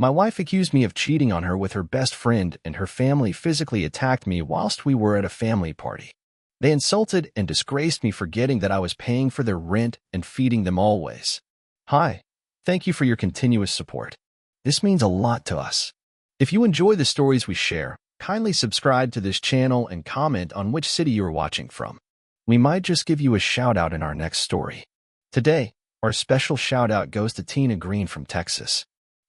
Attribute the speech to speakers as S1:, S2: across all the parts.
S1: My wife accused me of cheating on her with her best friend, and her family physically attacked me whilst we were at a family party. They insulted and disgraced me, forgetting that I was paying for their rent and feeding them always. Hi, thank you for your continuous support. This means a lot to us. If you enjoy the stories we share, kindly subscribe to this channel and comment on which city you are watching from. We might just give you a shout out in our next story. Today, our special shout out goes to Tina Green from Texas.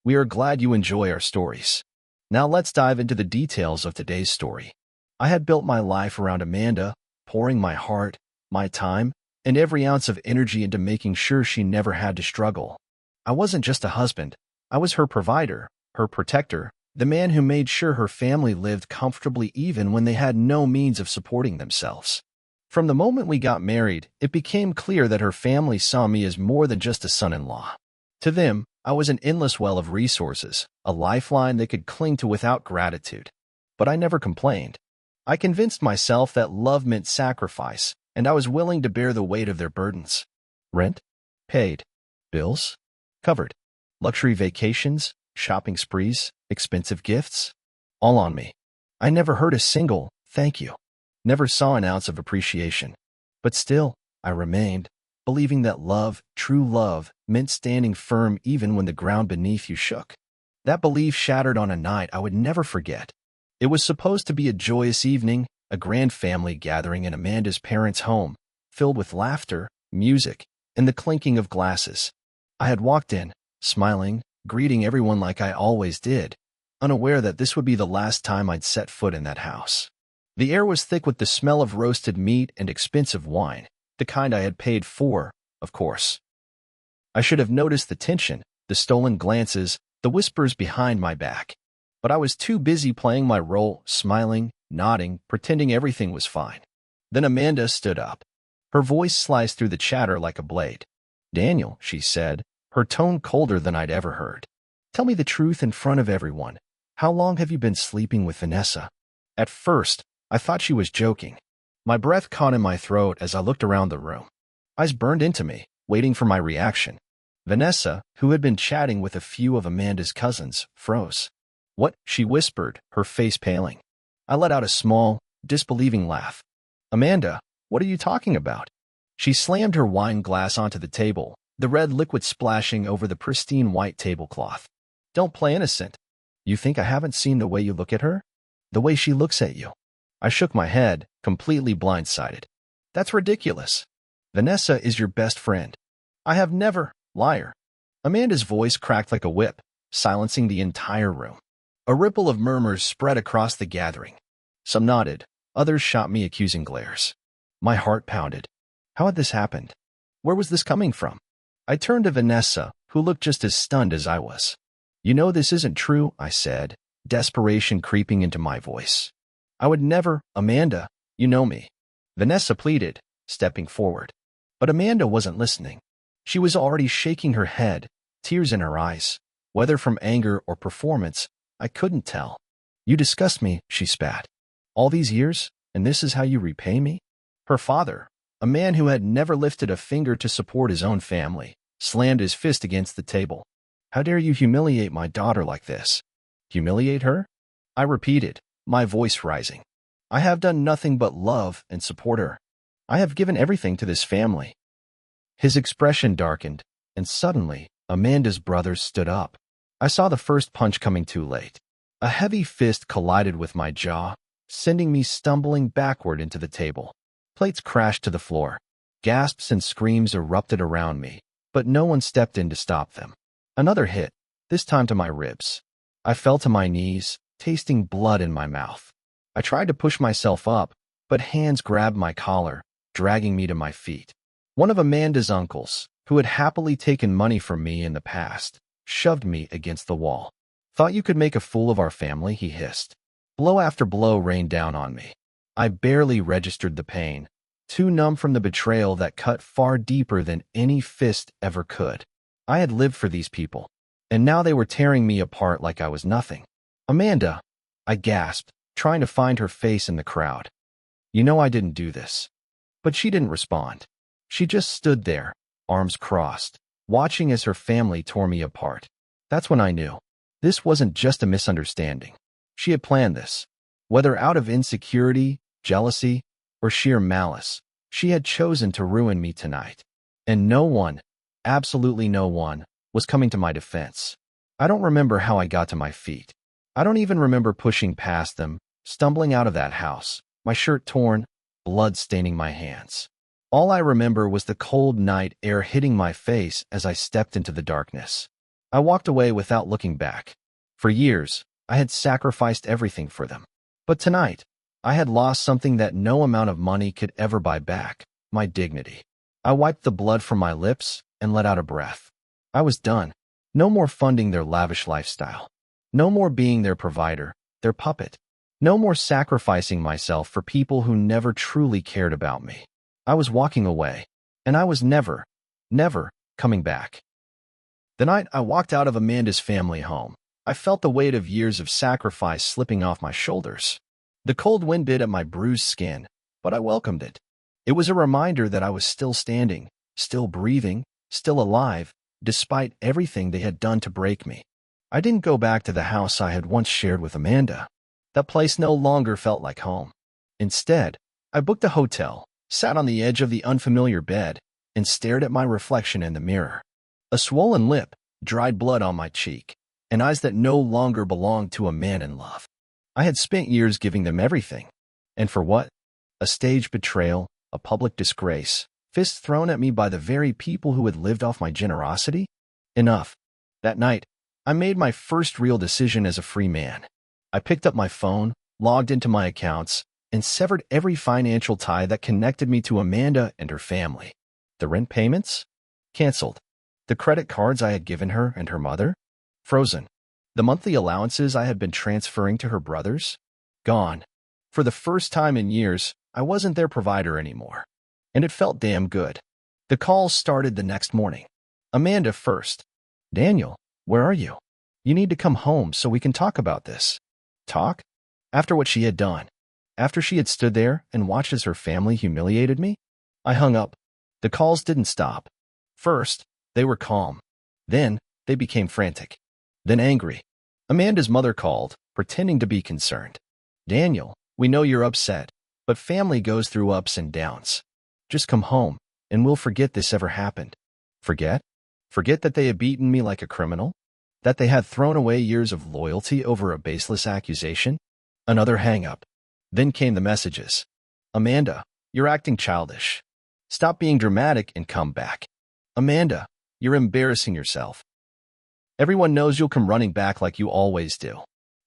S1: We are glad you enjoy our stories. Now let's dive into the details of today's story. I had built my life around Amanda, pouring my heart, my time, and every ounce of energy into making sure she never had to struggle. I wasn't just a husband. I was her provider, her protector, the man who made sure her family lived comfortably even when they had no means of supporting themselves. From the moment we got married, it became clear that her family saw me as more than just a son-in-law. To them, I was an endless well of resources, a lifeline they could cling to without gratitude. But I never complained. I convinced myself that love meant sacrifice, and I was willing to bear the weight of their burdens. Rent? Paid. Bills? Covered. Luxury vacations? Shopping sprees? Expensive gifts? All on me. I never heard a single thank you. Never saw an ounce of appreciation. But still, I remained, believing that love, true love, meant standing firm even when the ground beneath you shook. That belief shattered on a night I would never forget. It was supposed to be a joyous evening, a grand family gathering in Amanda's parents' home, filled with laughter, music, and the clinking of glasses. I had walked in, smiling, greeting everyone like I always did, unaware that this would be the last time I'd set foot in that house. The air was thick with the smell of roasted meat and expensive wine, the kind I had paid for, of course. I should have noticed the tension, the stolen glances, the whispers behind my back. But I was too busy playing my role, smiling, nodding, pretending everything was fine. Then Amanda stood up. Her voice sliced through the chatter like a blade. "Daniel," she said, her tone colder than I'd ever heard. "Tell me the truth in front of everyone. How long have you been sleeping with Vanessa?" At first, I thought she was joking. My breath caught in my throat as I looked around the room. Eyes burned into me, waiting for my reaction. Vanessa, who had been chatting with a few of Amanda's cousins, froze. "What?" she whispered, her face paling. I let out a small, disbelieving laugh. "Amanda, what are you talking about?" She slammed her wine glass onto the table, the red liquid splashing over the pristine white tablecloth. "Don't play innocent. You think I haven't seen the way you look at her? The way she looks at you?" I shook my head, completely blindsided. "That's ridiculous. Vanessa is your best friend." "I have never..." "Liar." Amanda's voice cracked like a whip, silencing the entire room. A ripple of murmurs spread across the gathering. Some nodded, others shot me accusing glares. My heart pounded. How had this happened? Where was this coming from? I turned to Vanessa, who looked just as stunned as I was. "You know this isn't true," I said, desperation creeping into my voice. "I would never..." "Amanda, you know me," Vanessa pleaded, stepping forward. But Amanda wasn't listening. She was already shaking her head, tears in her eyes. Whether from anger or performance, I couldn't tell. "You disgust me," she spat. "All these years, and this is how you repay me?" Her father, a man who had never lifted a finger to support his own family, slammed his fist against the table. "How dare you humiliate my daughter like this?" "Humiliate her?" I repeated, my voice rising. "I have done nothing but love and support her. I have given everything to this family." His expression darkened, and suddenly, Amanda's brothers stood up. I saw the first punch coming too late. A heavy fist collided with my jaw, sending me stumbling backward into the table. Plates crashed to the floor. Gasps and screams erupted around me, but no one stepped in to stop them. Another hit, this time to my ribs. I fell to my knees, tasting blood in my mouth. I tried to push myself up, but hands grabbed my collar, dragging me to my feet. One of Amanda's uncles, who had happily taken money from me in the past, shoved me against the wall. "Thought you could make a fool of our family," he hissed. Blow after blow rained down on me. I barely registered the pain, too numb from the betrayal that cut far deeper than any fist ever could. I had lived for these people, and now they were tearing me apart like I was nothing. "Amanda," I gasped, trying to find her face in the crowd. "You know I didn't do this." But she didn't respond. She just stood there, arms crossed, watching as her family tore me apart. That's when I knew. This wasn't just a misunderstanding. She had planned this. Whether out of insecurity, jealousy, or sheer malice, she had chosen to ruin me tonight. And no one, absolutely no one, was coming to my defense. I don't remember how I got to my feet. I don't even remember pushing past them, stumbling out of that house, my shirt torn, blood staining my hands. All I remember was the cold night air hitting my face as I stepped into the darkness. I walked away without looking back. For years, I had sacrificed everything for them. But tonight, I had lost something that no amount of money could ever buy back, my dignity. I wiped the blood from my lips and let out a breath. I was done. No more funding their lavish lifestyle. No more being their provider, their puppet. No more sacrificing myself for people who never truly cared about me. I was walking away, and I was never coming back. The night I walked out of Amanda's family home, I felt the weight of years of sacrifice slipping off my shoulders. The cold wind bit at my bruised skin, but I welcomed it. It was a reminder that I was still standing, still breathing, still alive, despite everything they had done to break me. I didn't go back to the house I had once shared with Amanda. That place no longer felt like home. Instead, I booked a hotel, sat on the edge of the unfamiliar bed, and stared at my reflection in the mirror. A swollen lip, dried blood on my cheek, and eyes that no longer belonged to a man in love. I had spent years giving them everything. And for what? A staged betrayal, a public disgrace, fists thrown at me by the very people who had lived off my generosity? Enough. That night, I made my first real decision as a free man. I picked up my phone, logged into my accounts, and severed every financial tie that connected me to Amanda and her family. The rent payments? Canceled. The credit cards I had given her and her mother? Frozen. The monthly allowances I had been transferring to her brothers? Gone. For the first time in years, I wasn't their provider anymore. And it felt damn good. The calls started the next morning. Amanda first. Daniel, where are you? You need to come home so we can talk about this. Talk? After what she had done. After she had stood there and watched as her family humiliated me? I hung up. The calls didn't stop. First, they were calm. Then, they became frantic. Then angry. Amanda's mother called, pretending to be concerned. Daniel, we know you're upset, but family goes through ups and downs. Just come home, and we'll forget this ever happened. Forget? Forget that they had beaten me like a criminal? That they had thrown away years of loyalty over a baseless accusation? Another hang-up. Then came the messages. Amanda, you're acting childish. Stop being dramatic and come back. Amanda, you're embarrassing yourself. Everyone knows you'll come running back like you always do.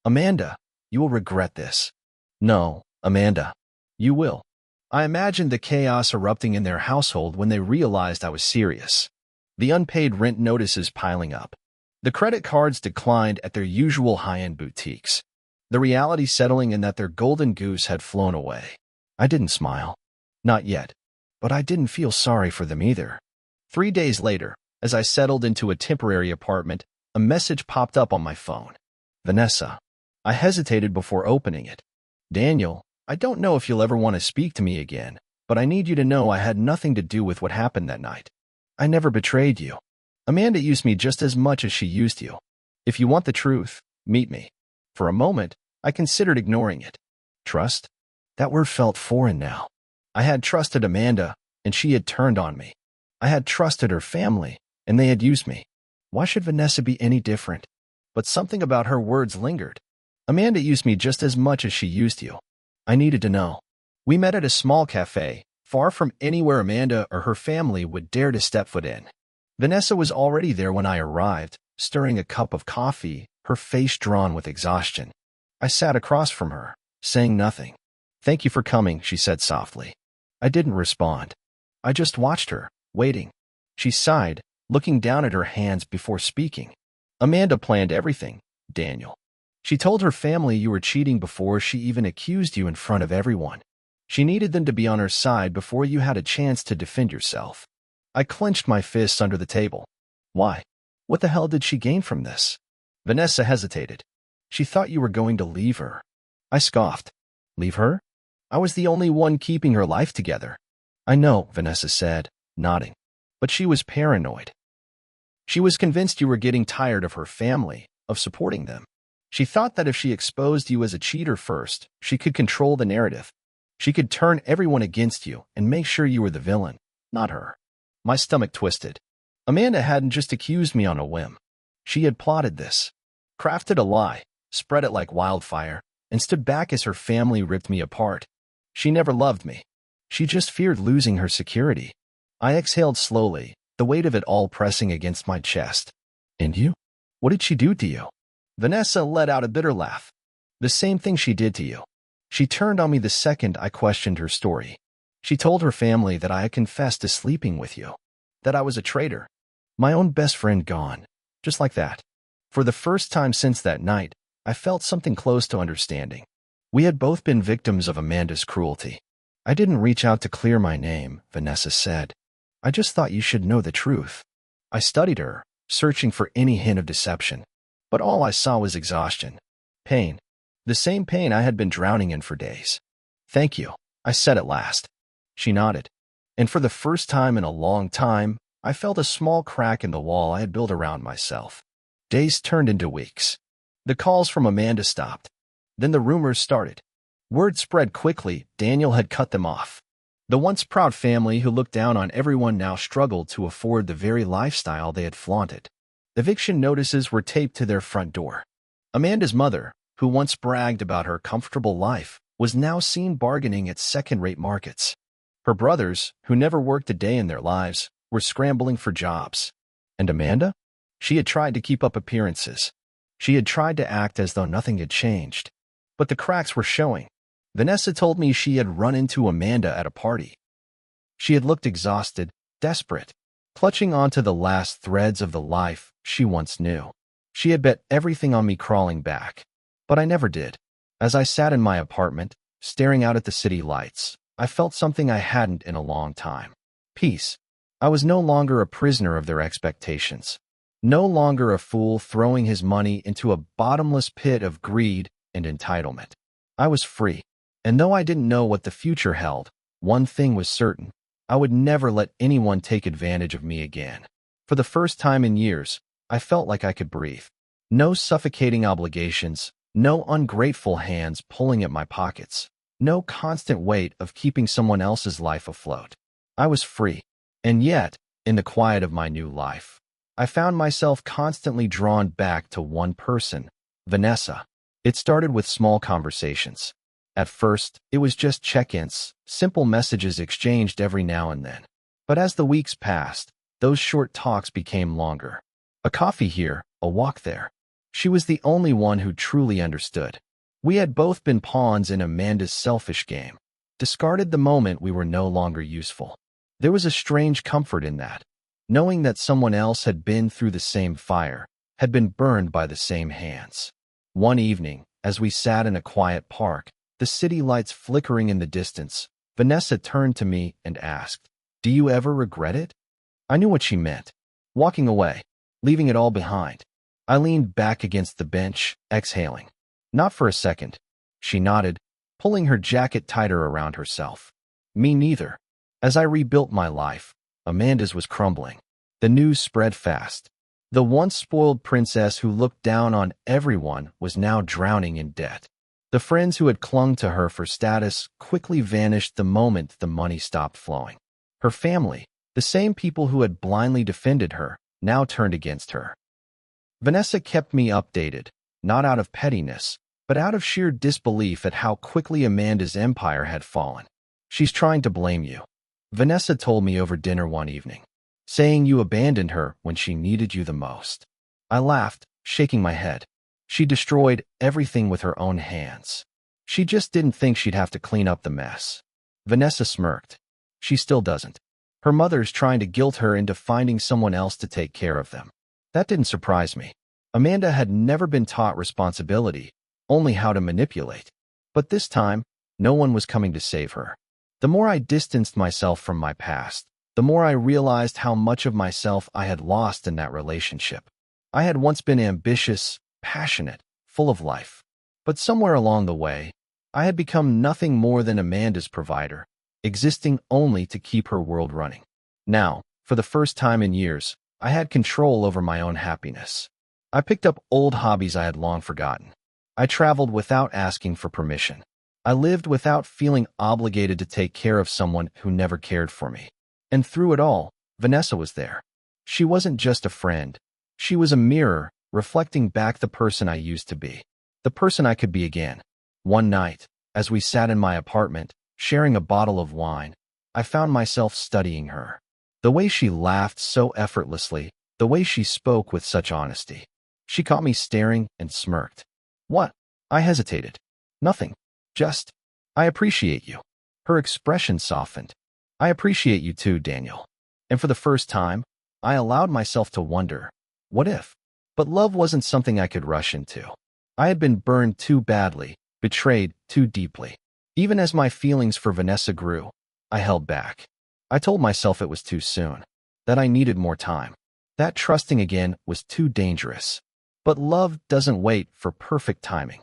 S1: Amanda, you will regret this. No, Amanda, you will. I imagined the chaos erupting in their household when they realized I was serious. The unpaid rent notices piling up. The credit cards declined at their usual high-end boutiques. The reality settling in that their golden goose had flown away. I didn't smile. Not yet. But I didn't feel sorry for them either. 3 days later, as I settled into a temporary apartment, a message popped up on my phone. Vanessa. I hesitated before opening it. Daniel, I don't know if you'll ever want to speak to me again, but I need you to know I had nothing to do with what happened that night. I never betrayed you. Amanda used me just as much as she used you. If you want the truth, meet me. For a moment, I considered ignoring it. Trust? That word felt foreign now. I had trusted Amanda, and she had turned on me. I had trusted her family, and they had used me. Why should Vanessa be any different? But something about her words lingered. Amanda used me just as much as she used you. I needed to know. We met at a small cafe, far from anywhere Amanda or her family would dare to step foot in. Vanessa was already there when I arrived, stirring a cup of coffee, her face drawn with exhaustion. I sat across from her, saying nothing. Thank you for coming, she said softly. I didn't respond. I just watched her, waiting. She sighed, looking down at her hands before speaking. Amanda planned everything, Daniel. She told her family you were cheating before she even accused you in front of everyone. She needed them to be on her side before you had a chance to defend yourself. I clenched my fists under the table. Why? What the hell did she gain from this? Vanessa hesitated. She thought you were going to leave her. I scoffed. Leave her? I was the only one keeping her life together. I know, Vanessa said, nodding. But she was paranoid. She was convinced you were getting tired of her family, of supporting them. She thought that if she exposed you as a cheater first, she could control the narrative. She could turn everyone against you and make sure you were the villain, not her. My stomach twisted. Amanda hadn't just accused me on a whim. She had plotted this, crafted a lie, spread it like wildfire, and stood back as her family ripped me apart. She never loved me. She just feared losing her security. I exhaled slowly, the weight of it all pressing against my chest. And you? What did she do to you? Vanessa let out a bitter laugh. The same thing she did to you. She turned on me the second I questioned her story. She told her family that I had confessed to sleeping with you, that I was a traitor. My own best friend gone, just like that. For the first time since that night, I felt something close to understanding. We had both been victims of Amanda's cruelty. I didn't reach out to clear my name, Vanessa said. I just thought you should know the truth. I studied her, searching for any hint of deception. But all I saw was exhaustion. Pain. The same pain I had been drowning in for days. Thank you, I said at last. She nodded. And for the first time in a long time, I felt a small crack in the wall I had built around myself. Days turned into weeks. The calls from Amanda stopped. Then the rumors started. Word spread quickly, Daniel had cut them off. The once proud family who looked down on everyone now struggled to afford the very lifestyle they had flaunted. Eviction notices were taped to their front door. Amanda's mother, who once bragged about her comfortable life, was now seen bargaining at second-rate markets. Her brothers, who never worked a day in their lives, were scrambling for jobs. And Amanda? She had tried to keep up appearances. She had tried to act as though nothing had changed. But the cracks were showing. Vanessa told me she had run into Amanda at a party. She had looked exhausted, desperate, clutching onto the last threads of the life she once knew. She had bet everything on me crawling back. But I never did. As I sat in my apartment, staring out at the city lights, I felt something I hadn't in a long time. Peace. I was no longer a prisoner of their expectations. No longer a fool throwing his money into a bottomless pit of greed and entitlement. I was free. And though I didn't know what the future held, one thing was certain. I would never let anyone take advantage of me again. For the first time in years, I felt like I could breathe. No suffocating obligations, no ungrateful hands pulling at my pockets, no constant weight of keeping someone else's life afloat. I was free. And yet, in the quiet of my new life, I found myself constantly drawn back to one person, Vanessa. It started with small conversations. At first, it was just check-ins, simple messages exchanged every now and then. But as the weeks passed, those short talks became longer. A coffee here, a walk there. She was the only one who truly understood. We had both been pawns in Amanda's selfish game, discarded the moment we were no longer useful. There was a strange comfort in that, knowing that someone else had been through the same fire, had been burned by the same hands. One evening, as we sat in a quiet park, the city lights flickering in the distance, Vanessa turned to me and asked, "Do you ever regret it?" I knew what she meant. Walking away, leaving it all behind. I leaned back against the bench, exhaling. Not for a second. She nodded, pulling her jacket tighter around herself. Me neither. As I rebuilt my life, Amanda's was crumbling. The news spread fast. The once spoiled princess who looked down on everyone was now drowning in debt. The friends who had clung to her for status quickly vanished the moment the money stopped flowing. Her family, the same people who had blindly defended her, now turned against her. Vanessa kept me updated, not out of pettiness, but out of sheer disbelief at how quickly Amanda's empire had fallen. "She's trying to blame you," Vanessa told me over dinner one evening, "saying you abandoned her when she needed you the most." I laughed, shaking my head. She destroyed everything with her own hands. She just didn't think she'd have to clean up the mess. Vanessa smirked. She still doesn't. Her mother's trying to guilt her into finding someone else to take care of them. That didn't surprise me. Amanda had never been taught responsibility, only how to manipulate. But this time, no one was coming to save her. The more I distanced myself from my past, the more I realized how much of myself I had lost in that relationship. I had once been ambitious, passionate, full of life. But somewhere along the way, I had become nothing more than Amanda's provider, existing only to keep her world running. Now, for the first time in years, I had control over my own happiness. I picked up old hobbies I had long forgotten. I traveled without asking for permission. I lived without feeling obligated to take care of someone who never cared for me. And through it all, Vanessa was there. She wasn't just a friend. She was a mirror, reflecting back the person I used to be. The person I could be again. One night, as we sat in my apartment, sharing a bottle of wine, I found myself studying her. The way she laughed so effortlessly, the way she spoke with such honesty. She caught me staring and smirked. What? I hesitated. Nothing. Just, I appreciate you. Her expression softened. I appreciate you too, Daniel. And for the first time, I allowed myself to wonder, what if? But love wasn't something I could rush into. I had been burned too badly, betrayed too deeply. Even as my feelings for Vanessa grew, I held back. I told myself it was too soon, that I needed more time, that trusting again was too dangerous. But love doesn't wait for perfect timing.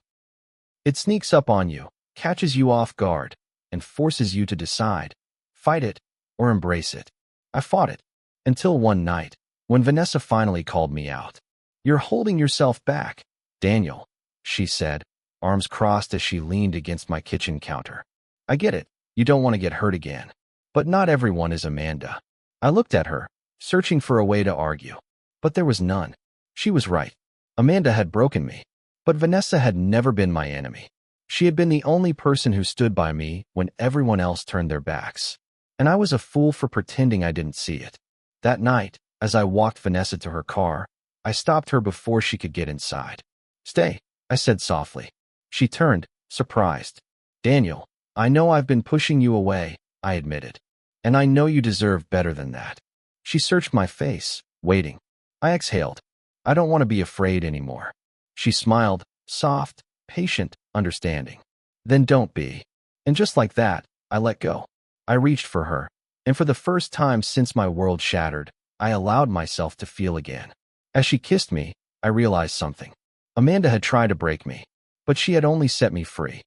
S1: It sneaks up on you, catches you off guard, and forces you to decide, fight it or embrace it. I fought it, until one night, when Vanessa finally called me out. You're holding yourself back, Daniel, she said, arms crossed as she leaned against my kitchen counter. I get it, you don't want to get hurt again. But not everyone is Amanda. I looked at her, searching for a way to argue. But there was none. She was right. Amanda had broken me. But Vanessa had never been my enemy. She had been the only person who stood by me when everyone else turned their backs. And I was a fool for pretending I didn't see it. That night, as I walked Vanessa to her car, I stopped her before she could get inside. Stay, I said softly. She turned, surprised. Daniel, I know I've been pushing you away, I admitted. And I know you deserve better than that. She searched my face, waiting. I exhaled. I don't want to be afraid anymore. She smiled, soft, patient, understanding. Then don't be. And just like that, I let go. I reached for her, and for the first time since my world shattered, I allowed myself to feel again. As she kissed me, I realized something. Amanda had tried to break me, but she had only set me free.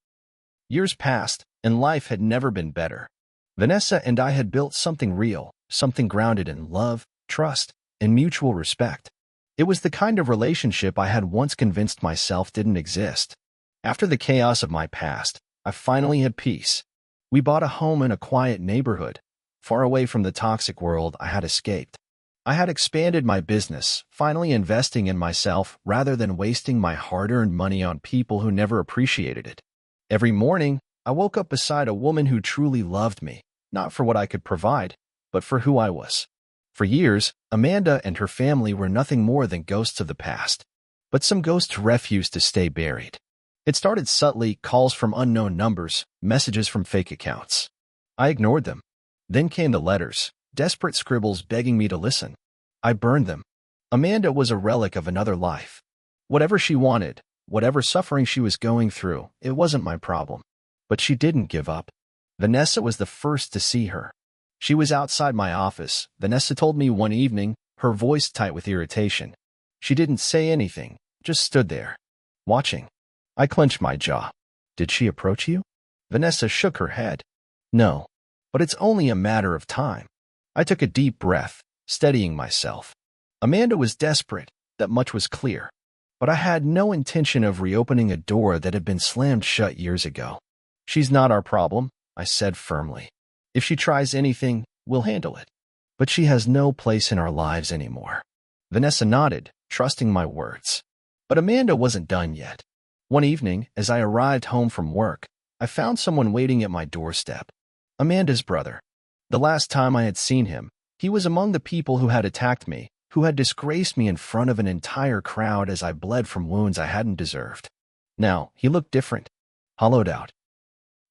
S1: Years passed, and life had never been better. Vanessa and I had built something real, something grounded in love, trust, and mutual respect. It was the kind of relationship I had once convinced myself didn't exist. After the chaos of my past, I finally had peace. We bought a home in a quiet neighborhood, far away from the toxic world I had escaped. I had expanded my business, finally investing in myself rather than wasting my hard-earned money on people who never appreciated it. Every morning, I woke up beside a woman who truly loved me, not for what I could provide, but for who I was. For years, Amanda and her family were nothing more than ghosts of the past, but some ghosts refused to stay buried. It started subtly, calls from unknown numbers, messages from fake accounts. I ignored them. Then came the letters, desperate scribbles begging me to listen. I burned them. Amanda was a relic of another life. Whatever she wanted, whatever suffering she was going through, it wasn't my problem. But she didn't give up. Vanessa was the first to see her. She was outside my office, Vanessa told me one evening, her voice tight with irritation. She didn't say anything, just stood there, watching. I clenched my jaw. Did she approach you? Vanessa shook her head. No, but it's only a matter of time. I took a deep breath, steadying myself. Amanda was desperate, that much was clear. But I had no intention of reopening a door that had been slammed shut years ago. She's not our problem, I said firmly. If she tries anything, we'll handle it. But she has no place in our lives anymore. Vanessa nodded, trusting my words. But Amanda wasn't done yet. One evening, as I arrived home from work, I found someone waiting at my doorstep. Amanda's brother. The last time I had seen him, he was among the people who had attacked me, who had disgraced me in front of an entire crowd as I bled from wounds I hadn't deserved. Now, he looked different, hollowed out.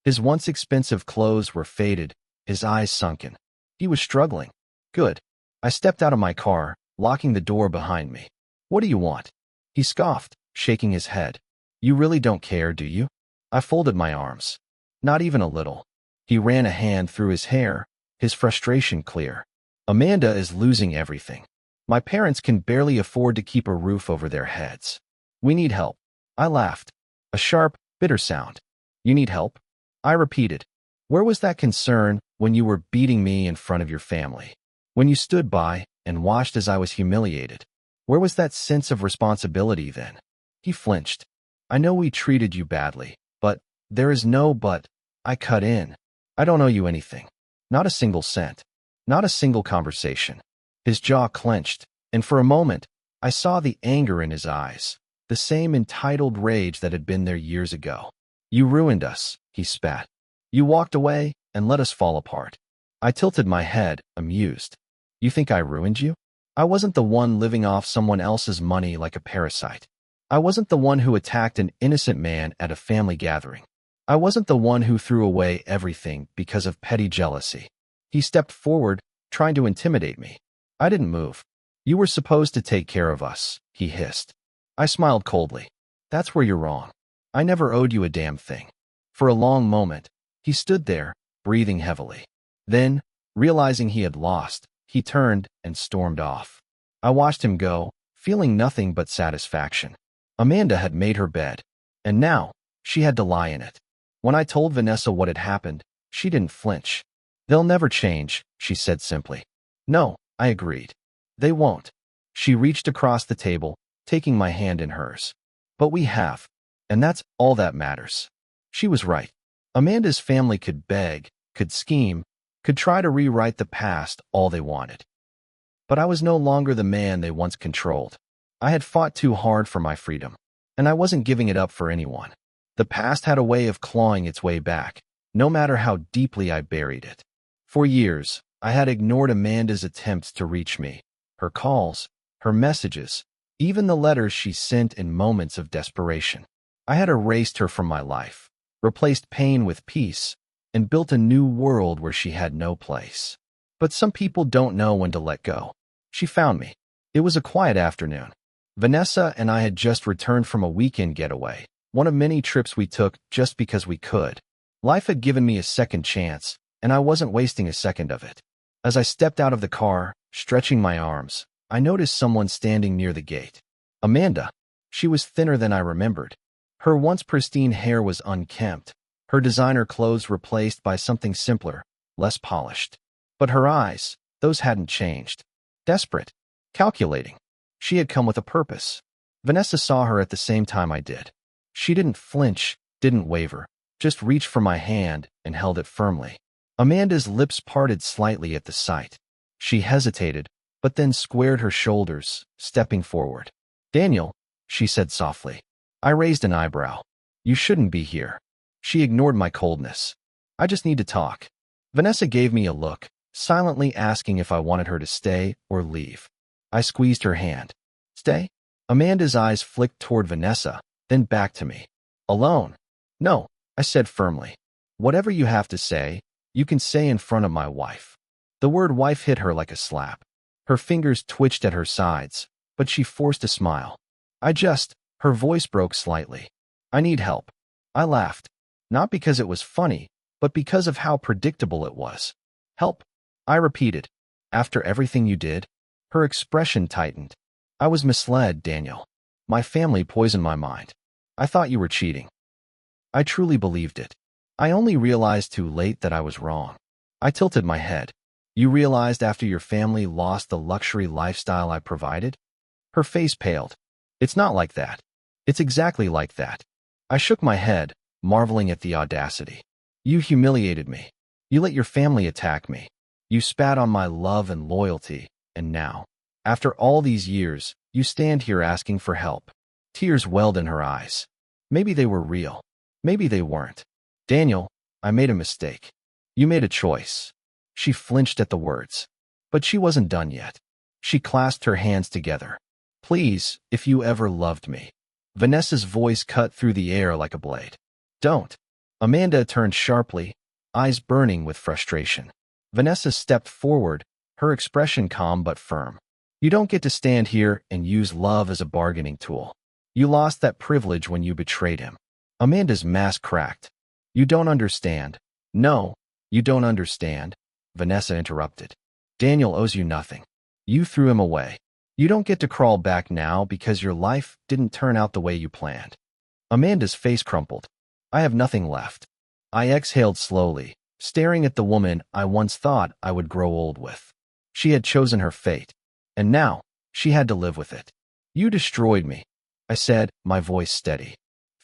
S1: His once expensive clothes were faded, his eyes sunken. He was struggling. Good. I stepped out of my car, locking the door behind me. What do you want? He scoffed, shaking his head. You really don't care, do you? I folded my arms. Not even a little. He ran a hand through his hair, his frustration clear. Amanda is losing everything. My parents can barely afford to keep a roof over their heads. We need help. I laughed. A sharp, bitter sound. You need help? I repeated. Where was that concern when you were beating me in front of your family? When you stood by and watched as I was humiliated? Where was that sense of responsibility then? He flinched. I know we treated you badly, but there is no but. I cut in. I don't owe you anything. Not a single cent. Not a single conversation. His jaw clenched, and for a moment, I saw the anger in his eyes, the same entitled rage that had been there years ago. You ruined us, he spat. You walked away and let us fall apart. I tilted my head, amused. You think I ruined you? I wasn't the one living off someone else's money like a parasite. I wasn't the one who attacked an innocent man at a family gathering. I wasn't the one who threw away everything because of petty jealousy. He stepped forward, trying to intimidate me. I didn't move. You were supposed to take care of us, he hissed. I smiled coldly. That's where you're wrong. I never owed you a damn thing. For a long moment, he stood there, breathing heavily. Then, realizing he had lost, he turned and stormed off. I watched him go, feeling nothing but satisfaction. Amanda had made her bed, and now she had to lie in it. When I told Vanessa what had happened, she didn't flinch. They'll never change, she said simply. No, I agreed. They won't. She reached across the table, taking my hand in hers. But we have, and that's all that matters. She was right. Amanda's family could beg, could scheme, could try to rewrite the past all they wanted. But I was no longer the man they once controlled. I had fought too hard for my freedom, and I wasn't giving it up for anyone. The past had a way of clawing its way back, no matter how deeply I buried it. For years, I had ignored Amanda's attempts to reach me, her calls, her messages, even the letters she sent in moments of desperation. I had erased her from my life, replaced pain with peace, and built a new world where she had no place. But some people don't know when to let go. She found me. It was a quiet afternoon. Vanessa and I had just returned from a weekend getaway, one of many trips we took just because we could. Life had given me a second chance, and I wasn't wasting a second of it. As I stepped out of the car, stretching my arms, I noticed someone standing near the gate. Amanda. She was thinner than I remembered. Her once pristine hair was unkempt, her designer clothes replaced by something simpler, less polished. But her eyes, those hadn't changed. Desperate. Calculating. She had come with a purpose. Vanessa saw her at the same time I did. She didn't flinch, didn't waver, just reached for my hand and held it firmly. Amanda's lips parted slightly at the sight. She hesitated, but then squared her shoulders, stepping forward. Daniel, she said softly. I raised an eyebrow. You shouldn't be here. She ignored my coldness. I just need to talk. Vanessa gave me a look, silently asking if I wanted her to stay or leave. I squeezed her hand. Stay? Amanda's eyes flicked toward Vanessa, then back to me. Alone? No, I said firmly. Whatever you have to say, you can say in front of my wife. The word wife hit her like a slap. Her fingers twitched at her sides, but she forced a smile. Her voice broke slightly. I need help. I laughed. Not because it was funny, but because of how predictable it was. Help, I repeated. After everything you did? Her expression tightened. I was misled, Daniel. My family poisoned my mind. I thought you were cheating. I truly believed it. I only realized too late that I was wrong. I tilted my head. You realized after your family lost the luxury lifestyle I provided? Her face paled. It's not like that. It's exactly like that. I shook my head, marveling at the audacity. You humiliated me. You let your family attack me. You spat on my love and loyalty, and now, after all these years, you stand here asking for help. Tears welled in her eyes. Maybe they were real. Maybe they weren't. Daniel, I made a mistake. You made a choice. She flinched at the words. But she wasn't done yet. She clasped her hands together. Please, if you ever loved me. Vanessa's voice cut through the air like a blade. Don't. Amanda turned sharply, eyes burning with frustration. Vanessa stepped forward, her expression calm but firm. You don't get to stand here and use love as a bargaining tool. You lost that privilege when you betrayed him. Amanda's mask cracked. You don't understand. No, you don't understand, Vanessa interrupted. Daniel owes you nothing. You threw him away. You don't get to crawl back now because your life didn't turn out the way you planned. Amanda's face crumpled. I have nothing left. I exhaled slowly, staring at the woman I once thought I would grow old with. She had chosen her fate, and now she had to live with it. You destroyed me, I said, my voice steady,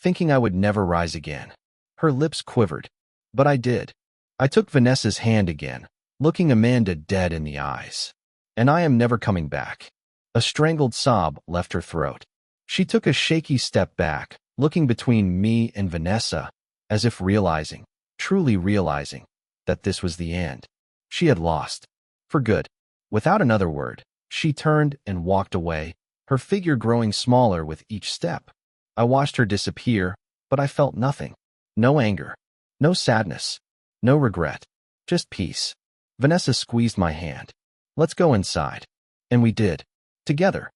S1: thinking I would never rise again. Her lips quivered, but I did. I took Vanessa's hand again, looking Amanda dead in the eyes. And I am never coming back. A strangled sob left her throat. She took a shaky step back, looking between me and Vanessa, as if realizing, truly realizing, that this was the end. She had lost. For good. Without another word, she turned and walked away, her figure growing smaller with each step. I watched her disappear, but I felt nothing. No anger. No sadness. No regret. Just peace. Vanessa squeezed my hand. Let's go inside. And we did. Together.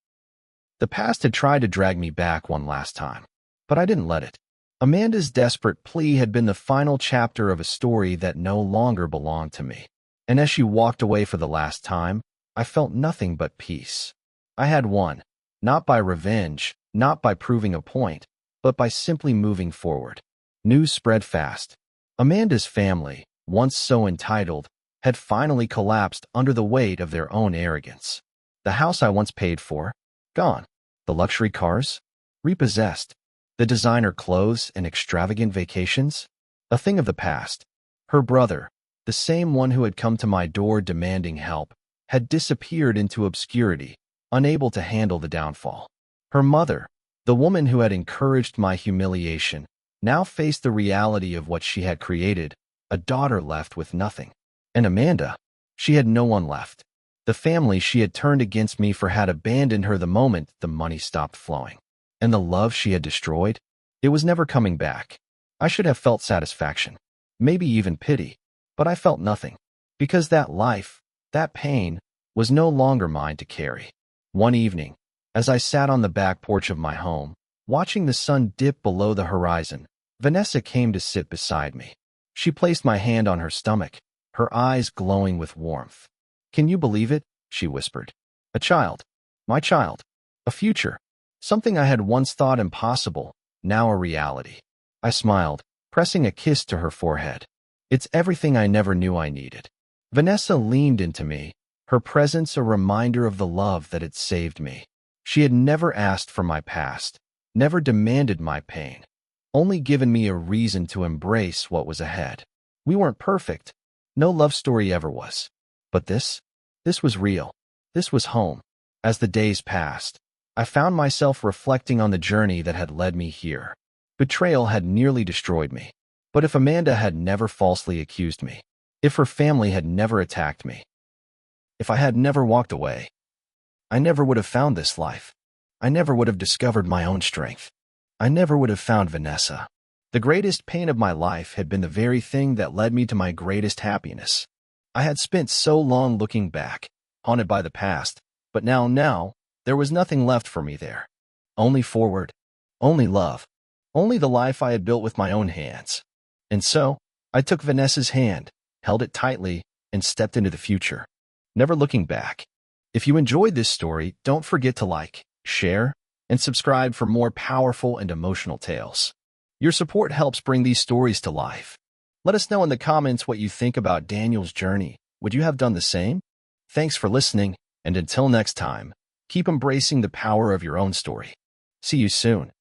S1: The past had tried to drag me back one last time, but I didn't let it. Amanda's desperate plea had been the final chapter of a story that no longer belonged to me. And as she walked away for the last time, I felt nothing but peace. I had won, not by revenge, not by proving a point, but by simply moving forward. News spread fast. Amanda's family, once so entitled, had finally collapsed under the weight of their own arrogance. The house I once paid for, gone. The luxury cars, repossessed. The designer clothes and extravagant vacations, a thing of the past. Her brother, the same one who had come to my door demanding help, had disappeared into obscurity, unable to handle the downfall. Her mother, the woman who had encouraged my humiliation, now faced the reality of what she had created, a daughter left with nothing. And Amanda, she had no one left. The family she had turned against me for had abandoned her the moment the money stopped flowing. And the love she had destroyed, it was never coming back. I should have felt satisfaction, maybe even pity, but I felt nothing, because that life, that pain, was no longer mine to carry. One evening, as I sat on the back porch of my home, watching the sun dip below the horizon, Vanessa came to sit beside me. She placed my hand on her stomach, her eyes glowing with warmth. "Can you believe it?" she whispered. "A child. My child. A future. Something I had once thought impossible, now a reality." I smiled, pressing a kiss to her forehead. "It's everything I never knew I needed." Vanessa leaned into me, her presence a reminder of the love that had saved me. She had never asked for my past, never demanded my pain, only given me a reason to embrace what was ahead. We weren't perfect. No love story ever was. But this was real. This was home. As the days passed, I found myself reflecting on the journey that had led me here. Betrayal had nearly destroyed me. But if Amanda had never falsely accused me, if her family had never attacked me, if I had never walked away, I never would have found this life. I never would have discovered my own strength. I never would have found Vanessa. The greatest pain of my life had been the very thing that led me to my greatest happiness. I had spent so long looking back, haunted by the past, but now, there was nothing left for me there. Only forward, only love, only the life I had built with my own hands. And so, I took Vanessa's hand, held it tightly, and stepped into the future, never looking back. If you enjoyed this story, don't forget to like, share, and subscribe for more powerful and emotional tales. Your support helps bring these stories to life. Let us know in the comments what you think about Daniel's journey. Would you have done the same? Thanks for listening, and until next time, keep embracing the power of your own story. See you soon.